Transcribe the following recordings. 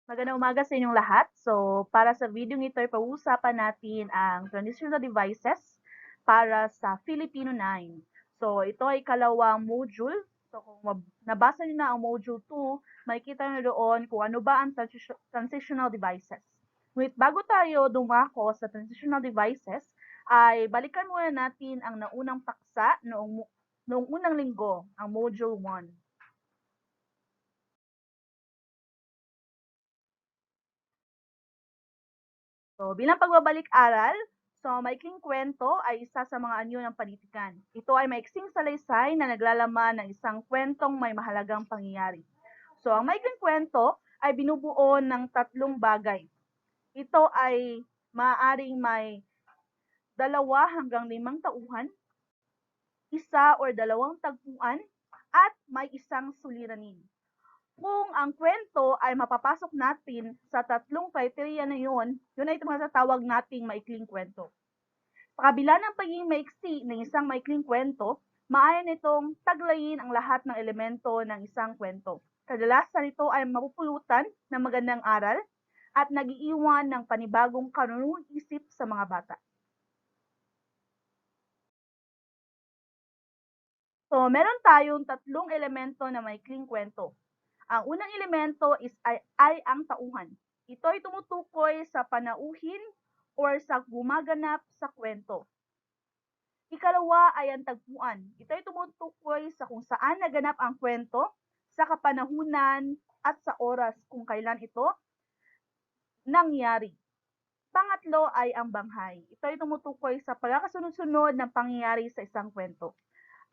Magandang umaga sa inyong lahat. So, para sa video ito ay pag-uusapan natin ang transitional devices para sa Filipino 9. So, ito ay kalawang module. So, kung nabasa niyo na ang module 2, makikita niyo doon kung ano ba ang transitional devices. Ngunit bago tayo dumako sa transitional devices, ay balikan muna natin ang naunang paksa noong unang linggo, ang module 1. So, bilang pagbabalik-aral, so maikling kwento ay isa sa mga anyo ng panitikan. Ito ay maiksing salaysay na naglalaman ng isang kwentong may mahalagang pangyayari. So, ang maikling kwento ay binubuo ng tatlong bagay. Ito ay maaaring may 2 hanggang 5 tauhan, isa or dalawang tagpuan, at may isang suliranin. Kung ang kwento ay mapapasok natin sa tatlong criteria na yun ay matatawag nating maikling kwento. Sa kabila ng pagiging maiksi ng isang maikling kwento, maaari nitong taglayin ang lahat ng elemento ng isang kwento. Kadalasan ito ay mapupulutan ng magandang aral at nagiiwan ng panibagong karunungang isip sa mga bata. So, meron tayong tatlong elemento na maikling kwento. Ang unang elemento ay ang tauhan. Ito ay tumutukoy sa panauhin or sa gumaganap sa kwento. Ikalawa ay ang tagpuan. Ito ay tumutukoy sa kung saan naganap ang kwento, sa kapanahunan, at sa oras kung kailan ito nangyari. Pangatlo ay ang banghay. Ito ay tumutukoy sa pagkakasunod-sunod ng pangyayari sa isang kwento.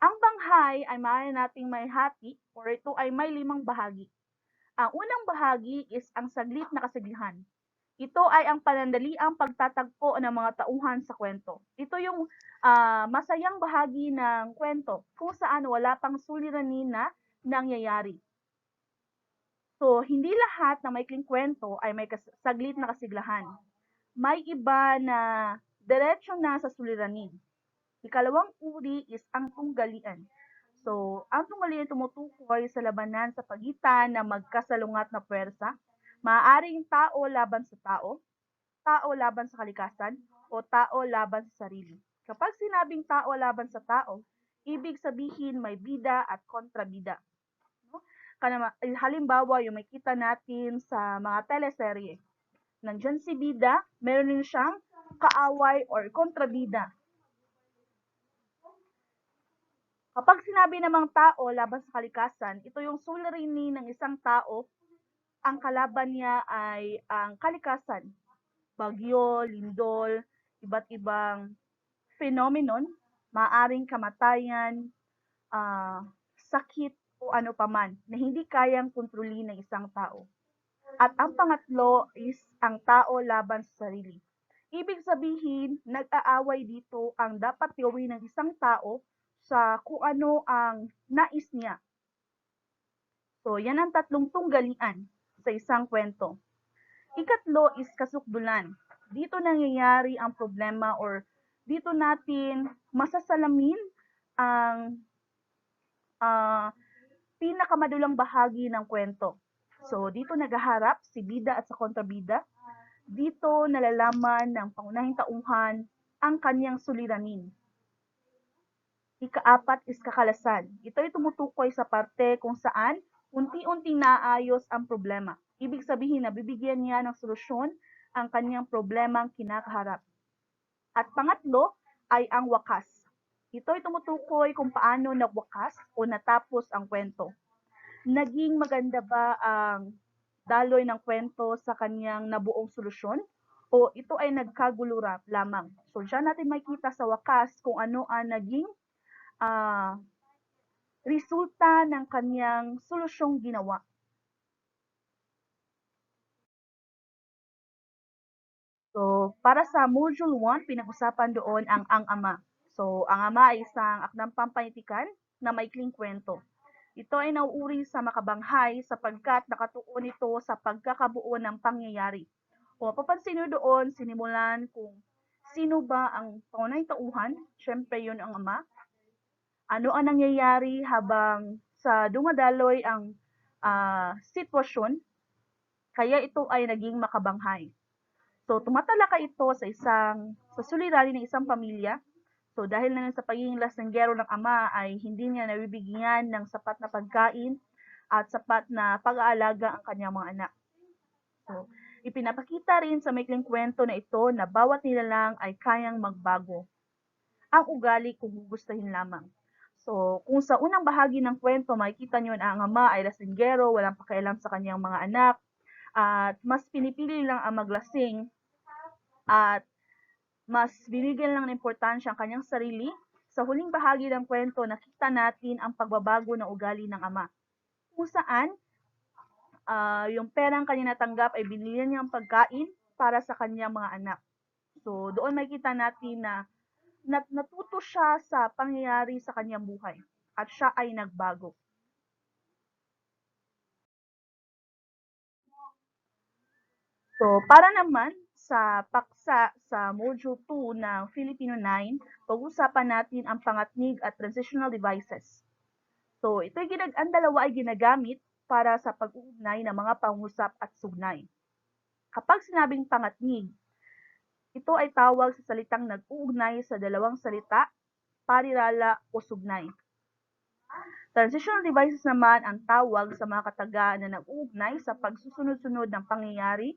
Ang banghay ay maaari nating may hati or ito ay may 5 bahagi. Ang unang bahagi is ang saglit na kasaglihan. Ito ay ang panandaliang pagtatagpo ng mga tauhan sa kwento. Ito yung masayang bahagi ng kwento kung saan wala pang suliranin na nangyayari. So, hindi lahat ng maikling kwento ay may saglit na kasiglahan. May iba na diretso na sa suliranin. Ikalawang uri is ang tunggalian. So, ang tunggalian tumutukoy sa labanan sa pagitan ng magkasalungat na puwersa, maaaring tao laban sa tao laban sa kalikasan, o tao laban sa sarili. Kapag sinabing tao laban sa tao, ibig sabihin may bida at kontrabida. No? Halimbawa, yung makita natin sa mga teleserye. Nandyan si bida, meron din siyang kaaway or kontrabida. Kapag sinabi namang tao laban sa kalikasan, ito yung suliranin ng isang tao, ang kalaban niya ay ang kalikasan, bagyo, lindol, iba't ibang phenomenon, maaring kamatayan, sakit o ano paman na hindi kayang kontrolin ng isang tao. At ang pangatlo is ang tao laban sa sarili. Ibig sabihin, nag-aaway dito ang dapat gawin ng isang tao sa kung ano ang nais niya. So, yan ang tatlong tunggalian sa isang kwento. Ikatlo is kasukdulan. Dito nangyayari ang problema or dito natin masasalamin ang pinakamadulang bahagi ng kwento. So, dito naghaharap si bida at sa kontrabida. Dito nalalaman ng pangunahing tauhan ang kanyang suliranin. Ikaapat is kakalasan. Ito ay tumutukoy sa parte kung saan unti-unting naayos ang problema. Ibig sabihin na bibigyan niya ng solusyon ang kanyang problemang kinakaharap. At pangatlo ay ang wakas. Ito ay tumutukoy kung paano nagwakas o natapos ang kwento. Naging maganda ba ang daloy ng kwento sa kanyang nabuong solusyon? O ito ay nagkagulo lamang? So, dyan natin makikita sa wakas kung ano ang naging resulta ng kanyang solusyong ginawa. So, para sa Module 1, pinag-usapan doon ang ama. So, ang ama ay isang akdang pampanitikan na maikling kwento. Ito ay nauuri sa makabanghay sapagkat nakatuon ito sa pagkakabuo ng pangyayari. Kung mapapansin nyo doon, sinimulan kung sino ba ang pangunahing tauhan, syempre yun ang ama. Ano ang nangyayari habang sa dumadaloy ang sitwasyon, kaya ito ay naging makabanghay. So, tumatalaka ito sa suliranin ng isang pamilya. So, dahil na sa pagiging lasinggero ng ama ay hindi niya nabibigyan ng sapat na pagkain at sapat na pag-aalaga ang kanyang mga anak. So, ipinapakita rin sa maikling kwento na ito na bawat nilalang ay kayang magbago ang ugali kung gugustuhin lamang. So, kung sa unang bahagi ng kwento makikita niyo na ang ama ay lasinggero, walang pakialam sa kanyang mga anak, at mas pinipili lang ang maglasing at mas binigyan lang ng importansya ang kanyang sarili. Sa huling bahagi ng kwento, nakita natin ang pagbabago ng ugali ng ama. Kung saan, yung perang kanya natanggap ay binili niya ang pagkain para sa kanyang mga anak. So, doon makikita natin na natuto siya sa pangyayari sa kanyang buhay at siya ay nagbago. So, para naman sa paksa sa Module 2 ng Filipino 9, pag-usapan natin ang pangatnig at transitional devices. So, ang dalawa ay ginagamit para sa pag-uugnay ng mga pangusap at sugnay. Kapag sinabing pangatnig, ito ay tawag sa salitang nag-uugnay sa dalawang salita, parirala o sugnay. Transitional devices naman ang tawag sa mga kataga na nag-uugnay sa pagsusunod-sunod ng pangyayari,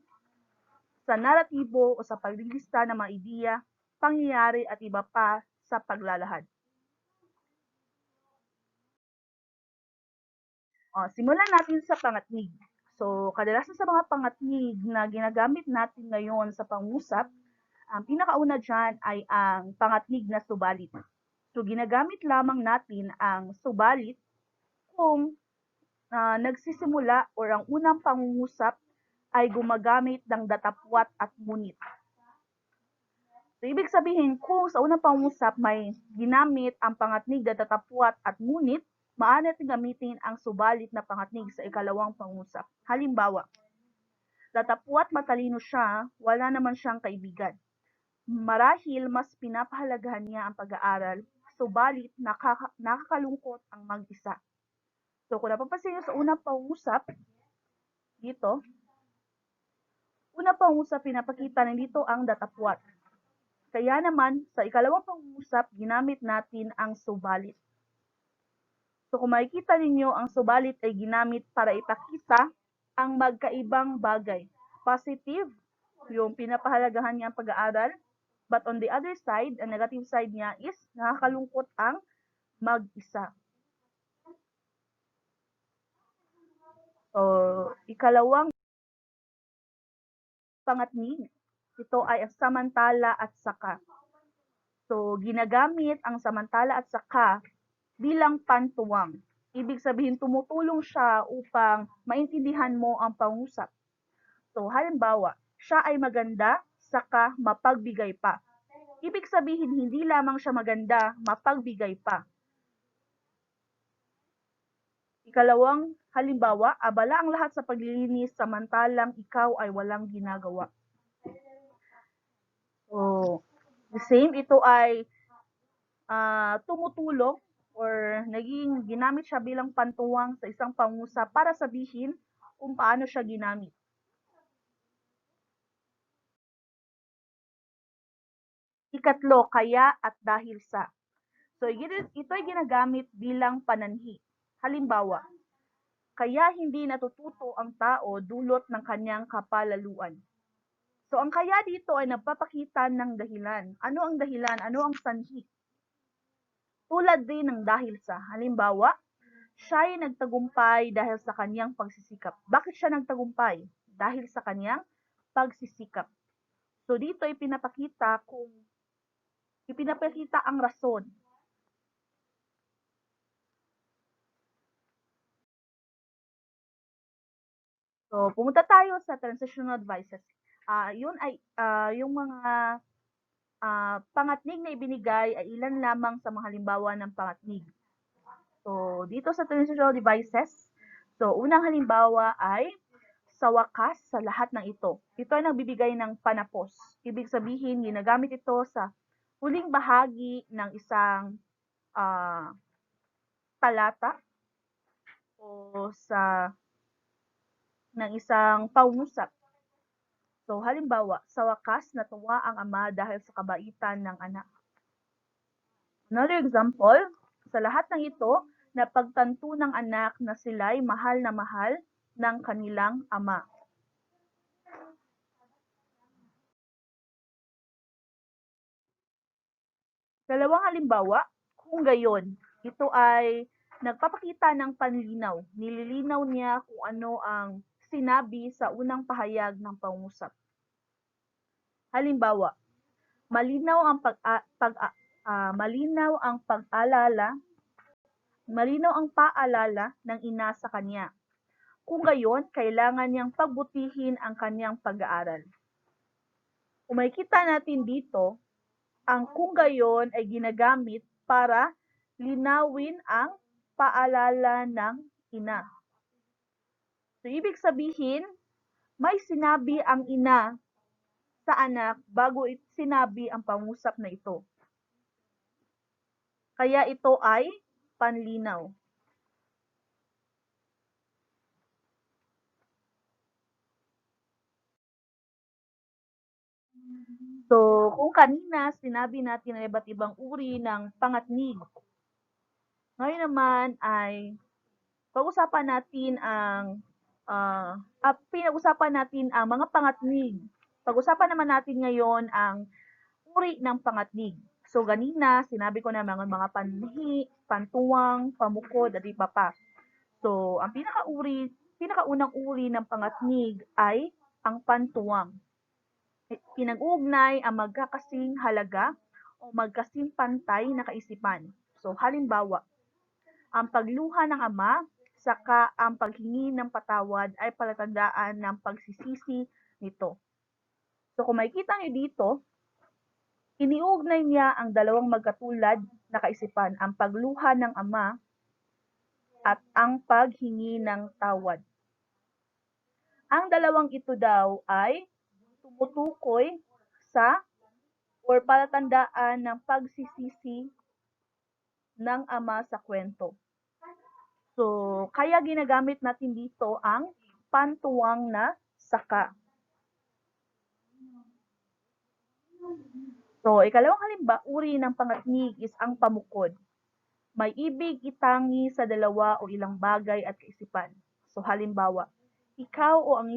sa naratibo o sa paglilista ng mga ideya, pangyayari at iba pa sa paglalahad. Simulan natin sa pangatnig. So, kadalasan sa mga pangatnig na ginagamit natin ngayon sa pangusap, ang pinakauna dyan ay ang pangatnig na subalit. So, ginagamit lamang natin ang subalit kung nagsisimula o ang unang pangungusap ay gumagamit ng datapwat at ngunit. So, ibig sabihin, kung sa unang pangungusap may ginamit ang pangatnig na datapwat at ngunit, maaari natin gamitin ang subalit na pangatnig sa ikalawang pangungusap. Halimbawa, datapwat matalino siya, wala naman siyang kaibigan. Marahil mas pinapahalagahan niya ang pag-aaral, subalit nakakalungkot ang mag-isa. So, kung napapansin nyo sa unang pangungusap, dito, unang pangungusap pinapakita na dito ang datapwat. Kaya naman, sa ikalawang pangungusap, ginamit natin ang subalit. So, kung makikita ninyo, ang subalit ay ginamit para ipakita ang magkaibang bagay. Positive, yung pinapahalagahan niya ang pag-aaral, but on the other side, ang negative side niya is nakakalungkot ang mag-isa. So, ikalawang pangatnig, ito ay samantala at saka. So, ginagamit ang samantala at saka bilang pantuwang. Ibig sabihin, tumutulong siya upang maintindihan mo ang pangusap. So, halimbawa, siya ay maganda, saka mapagbigay pa. Ibig sabihin, hindi lamang siya maganda, mapagbigay pa. Ikalawang halimbawa, abala ang lahat sa paglilinis samantalang ikaw ay walang ginagawa. So, the same, ito ay tumutulong or ginamit siya bilang pantuwang sa isang pangusap para sabihin kung paano siya ginamit. Ikatlo, kaya at dahil sa. So, ito ay ginagamit bilang pananhi. Halimbawa, kaya hindi natututo ang tao dulot ng kanyang kapalaluan. So, ang kaya dito ay nagpapakita ng dahilan. Ano ang dahilan? Ano ang sanhi? Tulad din ng dahil sa. Halimbawa, siya ay nagtagumpay dahil sa kanyang pagsisikap. Bakit siya nagtagumpay? Dahil sa kanyang pagsisikap. So, dito ay ipinapakita ang rason. So, pumunta tayo sa transitional devices. Yun ay yung mga pangatnig na ibinigay ay ilan lamang sa mga halimbawa ng pangatnig. So, dito sa transitional devices, so unang halimbawa ay sa wakas sa lahat ng ito. Ito ay nagbibigay ng panapos. Ibig sabihin, ginagamit ito sa huling bahagi ng isang talata o sa ng isang pangungusap. So, halimbawa, sa wakas natuwa ang ama dahil sa kabaitan ng anak. Another example, sa lahat ng ito, napagtanto ng anak na sila'y mahal na mahal ng kanilang ama. Dalawang halimbawa, kung gayon, ito ay nagpapakita ng panlinaw. Nililinaw niya kung ano ang sinabi sa unang pahayag ng pangusap. Halimbawa, malinaw ang paalala ng ina sa kanya. Kung gayon, kailangan niyang pagbutihin ang kanyang pag-aaral. Kung makikita natin dito, ang kung gayon ay ginagamit para linawin ang paalala ng ina. So, ibig sabihin, may sinabi ang ina sa anak bago sinabi ang pangusap na ito. Kaya ito ay panlinaw. So, kung kanina sinabi natin na iba't ibang uri ng pangatnig, ngayon naman ay pag-usapan natin pinag-usapan natin ang mga pangatnig. Pag-usapan naman natin ngayon ang uri ng pangatnig. So, ganina, sinabi ko na mga panhi, pantuwang, pamukod, at iba pa. So, ang pinakaunang uri ng pangatnig ay ang pantuwang. Pinag-uugnay ang magkakasing halaga o magkasing pantay na kaisipan. So, halimbawa, ang pagluha ng ama, saka ang paghingi ng patawad ay palatandaan ng pagsisisi nito. So, kung makikita niyo dito, iniugnay niya ang dalawang magkatulad na kaisipan, ang pagluha ng ama at ang paghingi ng tawad. Ang dalawang ito daw ay tumutukoy sa or palatandaan ng pagsisisi ng ama sa kwento. So, kaya ginagamit natin dito ang pantuwang na saka. So, ikalawang uri ng pangatnig is ang pamukod. May ibig itangi sa dalawa o ilang bagay at kaisipan. So, halimbawa, ikaw o ang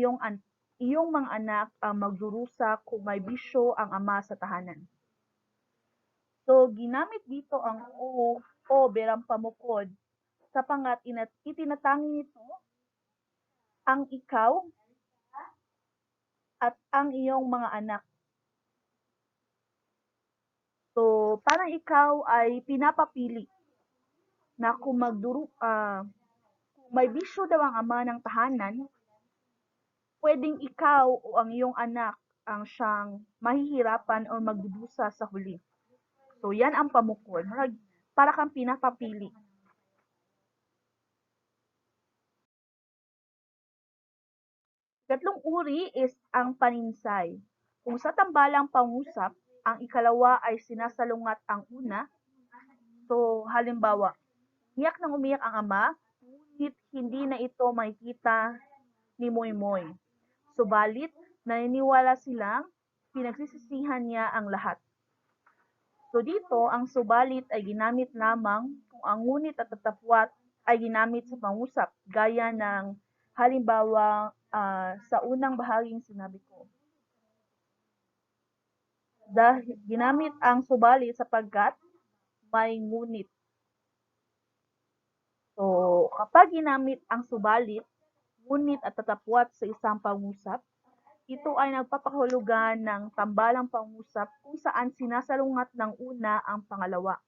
iyong mga anak ang magdurusa kung may bisyo ang ama sa tahanan. So, ginamit dito ang o berang pamukod sapagat itinatangi nito ang ikaw at ang iyong mga anak. So, parang ikaw ay pinapapili na kung may bisyo daw ang ama ng tahanan, pwedeng ikaw o ang iyong anak ang siyang mahihirapan o magdudusa sa huli. So, yan ang pamukod. Para kang pinapapili. Ikatlong uri is ang paninsay. Kung sa tambalang pangusap, ang ikalawa ay sinasalungat ang una. So, halimbawa, umiyak nang umiyak ang ama, ngunit hindi na ito makikita ni Moymoy. Subalit, naniniwala silang pinagsisisihan niya ang lahat. So dito, ang subalit ay ginamit lamang kung ang ngunit at tatapwat ay ginamit sa pangusap, gaya ng halimbawa sa unang bahaging sinabi ko. Dahil ginamit ang subalit sapagkat may ngunit. So, kapag ginamit ang subalit, ngunit at tatapwat sa isang pangusap, ito ay nagpapahulugan ng tambalang pangusap kung saan sinasalungat ng una ang pangalawa.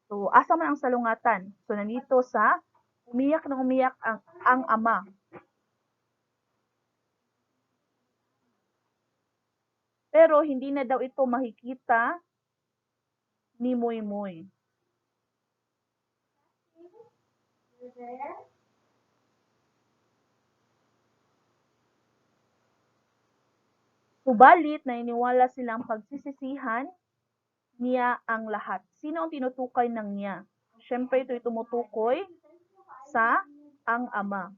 So, asa man ang salungatan? So, nandito sa umiyak na umiyak ang ama. Pero hindi na daw ito makikita ni Moymoy. Subalit, naniniwala silang pagsisisihan niya ang lahat. Sino ang tinutukoy ng niya? Siyempre, ito'y tumutukoy sa ang ama.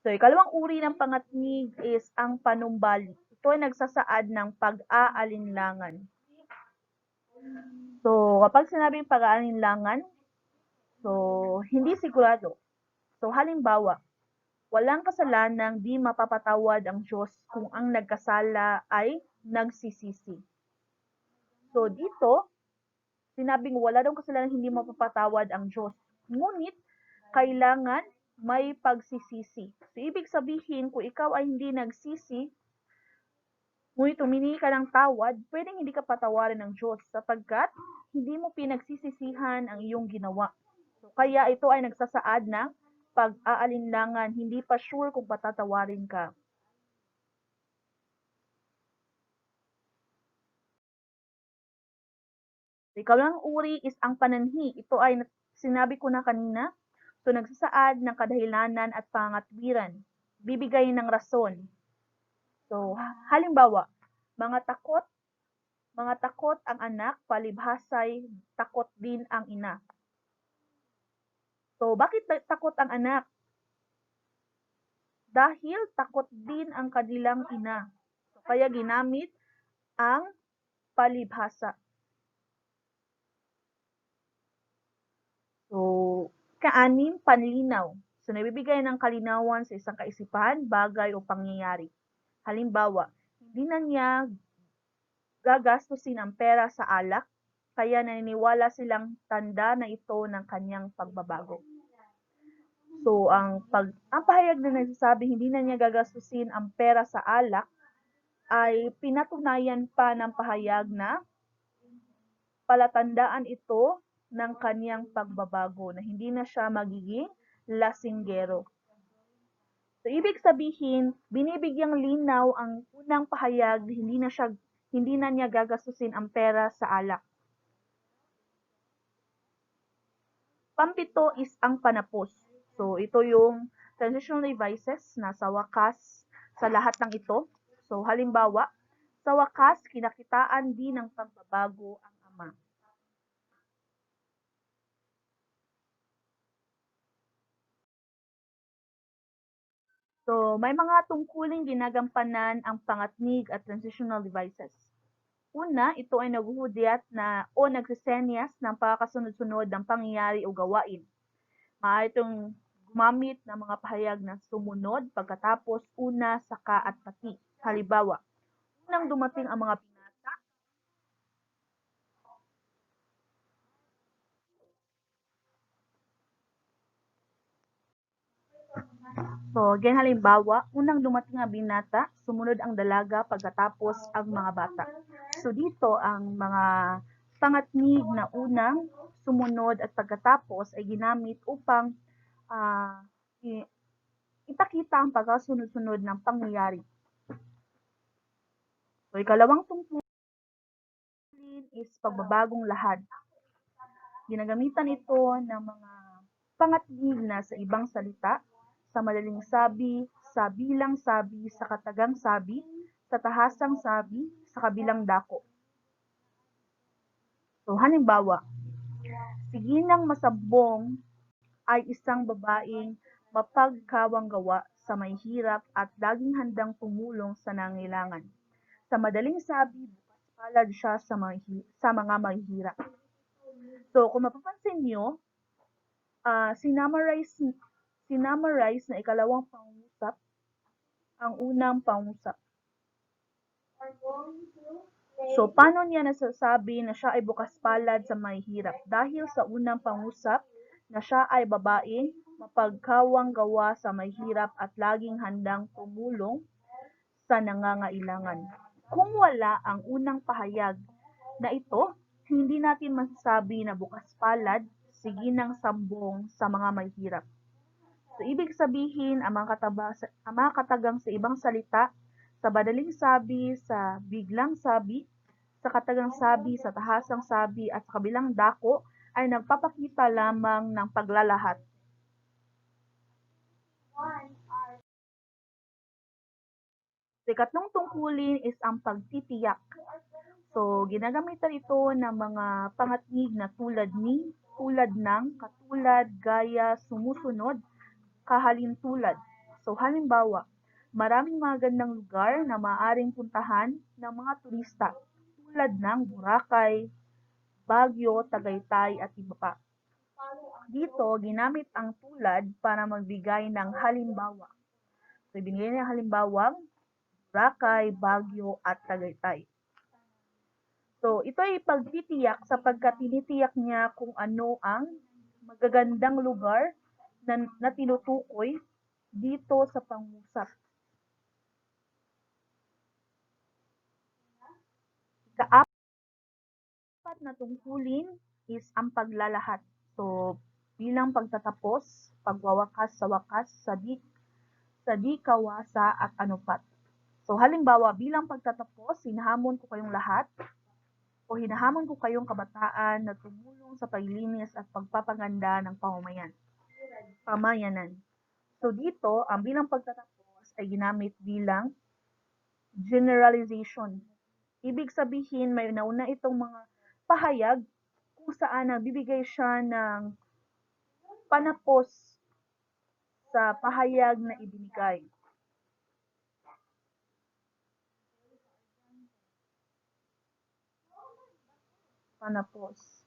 So, ikalawang uri ng pangatnig is ang panumbalik. Ito ay nagsasaad ng pag-aalinlangan. So, kapag sinabing pag-aalinlangan, so, hindi sigurado. So, halimbawa, walang kasalanang di mapapatawad ang Diyos kung ang nagkasala ay nagsisisi. So, dito, sinabing wala daw kasalanan hindi mapapatawad ang Diyos. Ngunit, kailangan may pagsisisi. So, ibig sabihin, kung ikaw ay hindi nagsisi, ngunit humingi ka ng tawad, pwedeng hindi ka patawarin ng Diyos sapagkat hindi mo pinagsisisihan ang iyong ginawa. So, kaya ito ay nagsasaad ng pag-aalinlangan, hindi pa sure kung patatawarin ka. Ikaw uri is ang pananhi. Ito ay sinabi ko na kanina. So, nagsasaad ng kadahilanan at pangatwiran. Bibigay ng rason. So, halimbawa, mga takot ang anak, palibhasay, takot din ang ina. So, bakit takot ang anak? Dahil takot din ang kanilang ina. So, kaya ginamit ang palibhasa. So, kaanim, panlinaw. So, nabibigay ng kalinawan sa isang kaisipan, bagay o pangyayari. Halimbawa, hindi na niya gagastusin ang pera sa alak, kaya naniniwala silang tanda na ito ng kanyang pagbabago. So, ang pahayag na nagsasabi hindi na niya gagastusin ang pera sa alak ay pinatunayan pa ng pahayag na palatandaan ito ng kanyang pagbabago na hindi na siya magiging lasinggero. So, ibig sabihin, binibigyang linaw ang unang pahayag, hindi na niya gagastusin ang pera sa alak. Pampito is ang panapos. So, ito yung transitional devices na sa wakas sa lahat ng ito. So, halimbawa, sa wakas, kinakitaan din ng pagbabago ang ama. So, may mga tungkuling ginagampanan ang pangatnig at transitional devices. Una, ito ay naghuhudyat na o nagsisenyas ng pagkakasunod-sunod ng pangyayari o gawain. Maaari itong gumamit ng mga pahayag na sumunod, pagkatapos, una, saka at pati. Halimbawa, unang dumating ang mga binata. So, again, halimbawa, unang dumating ang binata, sumunod ang dalaga, pagkatapos ang mga bata. So, dito ang mga pangatnig na unang, sumunod at pagkatapos ay ginamit upang uh, ipakita ang pagkasunod-sunod ng pangyayari. So, ikalawang tungkulin is pagbabagong lahad. Ginagamitan ito ng mga pangatnig na sa ibang salita, sa madaling sabi, sa bilang sabi, sa katagang sabi, sa tahasang sabi, sa kabilang dako. So, halimbawa, siginang masabong ay isang babaeng mapagkawang gawa sa may hirap at laging handang tumulong sa nangailangan. Sa madaling sabi, bukas palad siya sa mga mahihirap. So, kung mapapansin nyo, sinamarize na ikalawang pangungusap ang unang pangungusap. So, paano niya nasasabi na siya ay bukas palad sa mahihirap? Dahil sa unang pangusap na siya ay babaeng mapagkawang gawa sa mahirap at laging handang tumulong sa nangangailangan. Kung wala ang unang pahayag na ito, hindi natin masasabi na bukas palad, siginang sambong sa mga mahirap. So, ibig sabihin, ang mga katagang sa ibang salita, sa madaling sabi, sa biglang sabi, sa katagang sabi, sa tahasang sabi, at sa kabilang dako, ay nagpapakita lamang ng paglalahat. Ikatlong tungkulin is ang pagtitiyak. So, ginagamitan ito ng mga pangatnig na tulad ng, katulad, gaya, sumusunod, kahalintulad. So halimbawa, maraming mga gandang lugar na maaaring puntahan ng mga turista tulad ng Boracay, Baguio, Tagaytay at iba pa. Dito, ginamit ang tulad para magbigay ng halimbawa. So, ibinigay niya halimbawang Boracay, Baguio at Tagaytay. So, ito ay pagtitiyak sapagkat tinitiyak niya kung ano ang magagandang lugar na tinutukoy dito sa pangusap. Ikaapat na tungkulin is ang paglalahat. So, bilang pagtatapos, pagwawakas sa wakas, sa di kawasa at anupat. So, halimbawa, bilang pagtatapos, hinahamon ko kayong lahat o hinahamon ko kayong kabataan na tumulong sa paglilinis at pagpapaganda ng pamayanan. So, dito, ang bilang pagtatapos ay ginamit bilang generalization. Ibig sabihin, may nauna itong mga pahayag kung saan nagbibigay siya ng panapos sa pahayag na ibinigay. Panapos.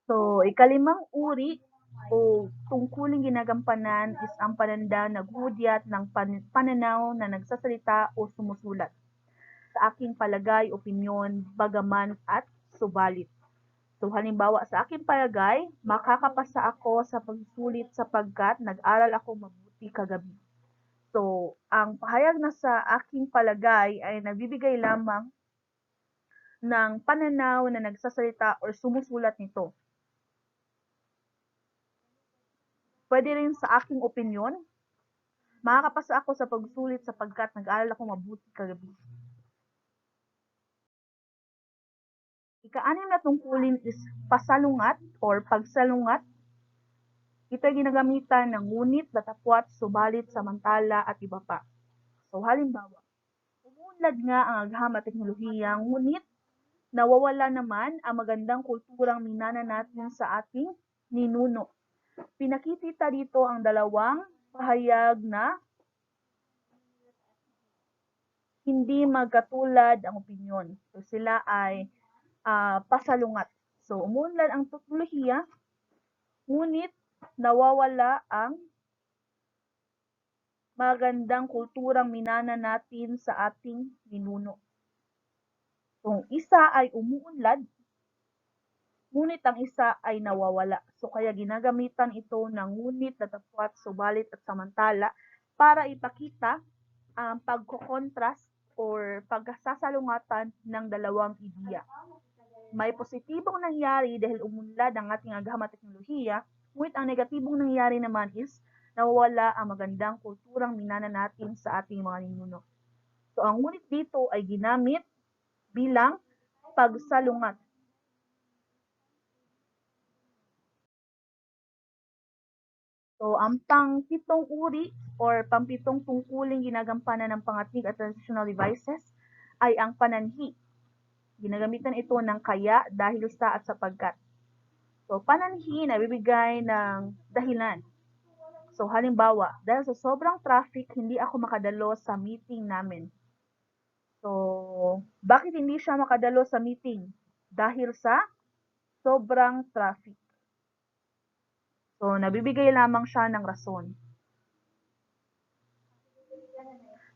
So, ikalimang uri o tungkuling ginagampanan is ang pananda naghudyat ng pananaw na nagsasalita o sumusulat sa aking palagay, opinyon, bagaman at subalit. So, halimbawa, sa aking palagay, makakapasa ako sa pagsulit sapagkat nag-aral ako mabuti kagabi. So, ang pahayag na sa aking palagay ay nagbibigay lamang ng pananaw na nagsasalita o sumusulat nito. Pwede rin sa aking opinyon, makakapasa ako sa pagsulit sapagkat nag-aral ako mabuti kagabi. Ika-anim na tungkulin is pasalungat or pagsalungat. Ito ay ginagamitan ng ngunit, datapwat, subalit, samantala at iba pa. So halimbawa, umuunlad nga ang agham at teknolohiya, ngunit nawawala naman ang magandang kulturang minana natin sa ating ninuno. Pinakikita dito ang dalawang pahayag na hindi magkatulad ang opinyon. So sila ay pasalungat. So umuunlad ang teknolohiya, ngunit nawawala ang magandang kulturang minana natin sa ating ninuno. Kung isa ay umuunlad, ngunit ang isa ay nawawala. So kaya ginagamitan ito ng ngunit, datapwat, subalit at samantala para ipakita ang pagkokontrast or pagsasalungatan ng dalawang ideya. May positibong nangyari dahil umunlad ang ating agham at teknolohiya, ngunit ang negatibong nangyari naman is nawawala ang magandang kulturang minana natin sa ating mga ninuno. So ang ngunit dito ay ginamit bilang pagsalungat. So, ang pang-pitong uri or pang-pitong tungkuling ginagampanan ng pangatnig at transitional devices ay ang pananhi. Ginagamitan ito ng kaya, dahil sa at sapagkat. So, pananhi na bibigay ng dahilan. So, halimbawa, dahil sa sobrang traffic, hindi ako makadalo sa meeting namin. So, bakit hindi siya makadalo sa meeting? Dahil sa sobrang traffic. So, nabibigay lamang siya ng rason.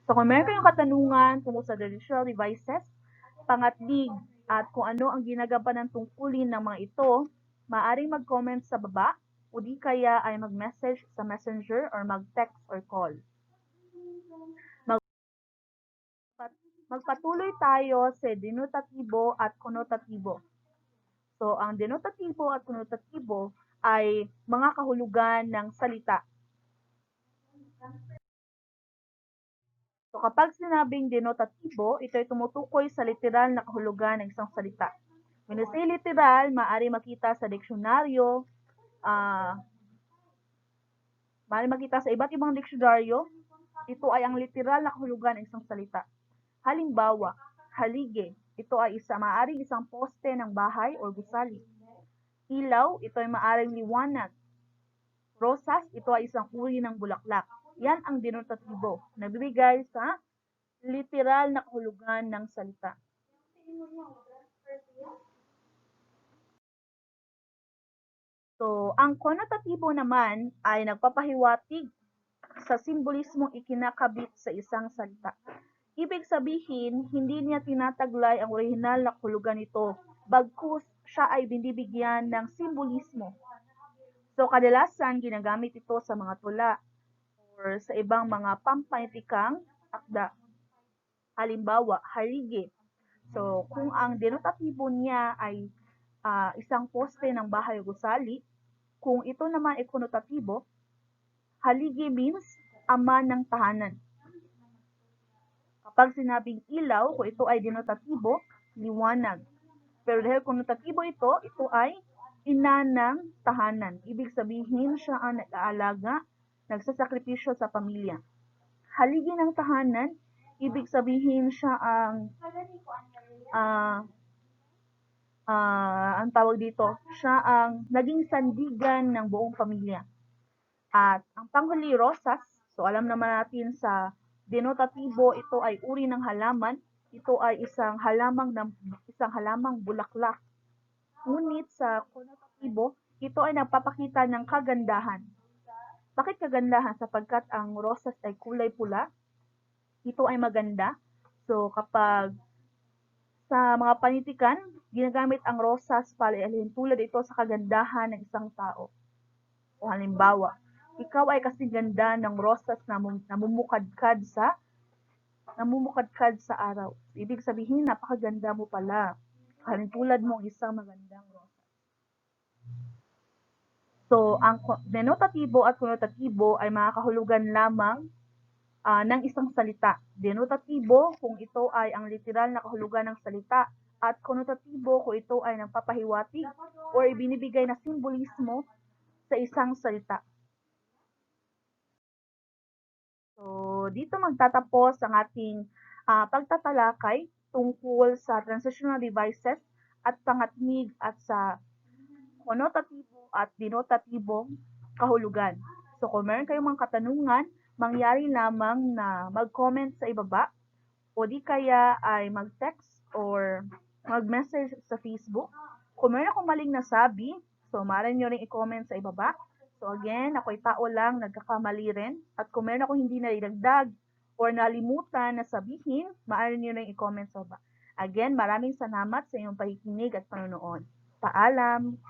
So, kung meron kayong katanungan tungkol sa digital devices, pangatlig, at kung ano ang ginagampanan tungkulin ng mga ito, maaaring mag-comment sa baba o di kaya ay mag-message sa messenger or mag-text or call. Magpatuloy tayo sa denotatibo at konotatibo. So, ang denotatibo at konotatibo ay mga kahulugan ng salita. So, kapag sinabing denotatibo, ito ay tumutukoy sa literal na kahulugan ng isang salita. When you say literal, maaari makita sa diksyonaryo, maaari makita sa iba't ibang diksyonaryo, ito ay ang literal na kahulugan ng isang salita. Halimbawa, halige, ito ay maaaring isang poste ng bahay o gusali. Ilaw, ito ay maaaring liwanag. Rosas, ito ay isang uri ng bulaklak. Yan ang denotatibo, nagbibigay sa literal na kahulugan ng salita. So, ang konotatibo naman ay nagpapahiwatig sa simbolismong ikinakabit sa isang salita. Ibig sabihin, hindi niya tinataglay ang orihinal na kahulugan nito, bagkus siya ay binibigyan ng simbolismo. So, kadalasan ginagamit ito sa mga tula or sa ibang mga pampanitikang akda. Halimbawa, haligi. So, kung ang denotatibo niya ay isang poste ng bahay o gusali, kung ito naman ay konotatibo, haligi means ama ng tahanan. Kapag sinabing ilaw, kung ito ay denotatibo, liwanag. Pero dahil konotatibo ito ay ina ng tahanan. Ibig sabihin siya ang nag-aalaga, nagsasakripisyo sa pamilya. Haligi ng tahanan, ibig sabihin siya ang ang tawag dito, siya ang naging sandigan ng buong pamilya. At ang panghuli, rosas. So alam naman natin sa denotatibo, ito ay uri ng halaman. Ito ay isang halamang bulaklak. Ngunit sa konotatibo, ito ay nagpapakita ng kagandahan. Bakit kagandahan? Sapagkat ang rosas ay kulay pula. Ito ay maganda. So kapag sa mga panitikan, ginagamit ang rosas para ialhin tulad ito sa kagandahan ng isang tao. O halimbawa, ikaw ay kasing ganda ng rosas na namumukadkad sa araw. Ibig sabihin, napakaganda mo pala. Tulad mo isang magandang rosas. So, ang denotatibo at konotatibo ay makakahulugan lamang ng isang salita. Denotatibo kung ito ay ang literal na kahulugan ng salita at konotatibo kung ito ay nagpapahiwatig o ibinibigay na simbolismo sa isang salita. So, dito magtatapos ang ating pagtatalakay tungkol sa transitional devices at pangatnig at sa konotatibo at denotatibong kahulugan. So, kung meron kayong mga katanungan, mangyari lamang na mag-comment sa ibaba o di kaya ay mag-text or mag-message sa Facebook. Kung meron akong maling nasabi, so maaari nyo rin i-comment sa ibaba. So again, ako'y tao lang, nagkakamali rin. At kung meron akong hindi naidagdag or nalimutan na sabihin, maaari nyo rin i-comment sa baba. Again, maraming salamat sa inyong pakikinig at panonood. Paalam!